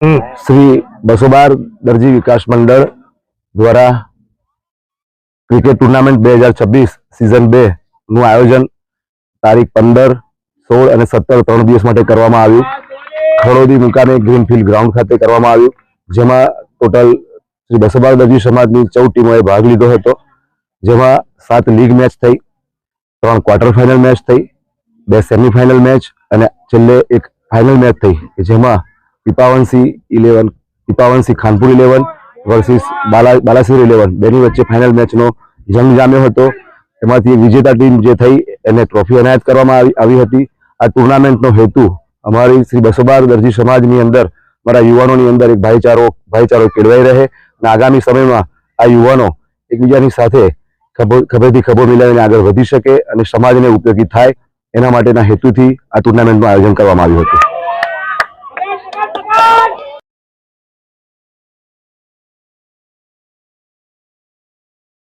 श्री 212 दर्जी विकास मंडल द्वारा cricket tournament 2026 season 2 નું આયોજન તારીખ 15, 16 અને 17 3 દિવસ માટે કરવામાં આવ્યું. ખડોદી મુકામે ગ્રીનફિલ્ડ ગ્રાઉન્ડ ખાતે કરવામાં આવ્યું, જેમાં ટોટલ શ્રી 212 દર્જી સમાજની 14 ટીમોએ ભાગ લીધો હતો. જેમાં 7 લીગ મેચ થઈ, 3 ક્વાર્ટર ફાઇનલ મેચ થઈ, 2 સેમીફાઇનલ મેચ અને છેલ્લે એક ફાઇનલ મેચ થઈ, જેમાં પીપાવનસી ખાનપુર 11 વર્સિસ બાલાસિર 11 બેની વચ્ચે ફાઇનલ મેચનો જંગ જામ્યો હતો. એમાંથી વિજેતા ટીમ જે થઈ એને ટ્રોફી એનાયત કરવામાં આવી હતી. આ ટુર્નામેન્ટનો હેતુ અમારી શ્રી 212 દર્જી સમાજની અંદર, અમારા યુવાનોની અંદર એક ભાઈચારો કેળવાઈ રહે અને આગામી સમયમાં આ યુવાનો એકબીજાની સાથે ખભેથી ખભો મિલાવીને આગળ વધી શકે અને સમાજને ઉપયોગી થાય, એના માટેના હેતુથી આ ટુર્નામેન્ટનું આયોજન કરવામાં આવ્યું હતું.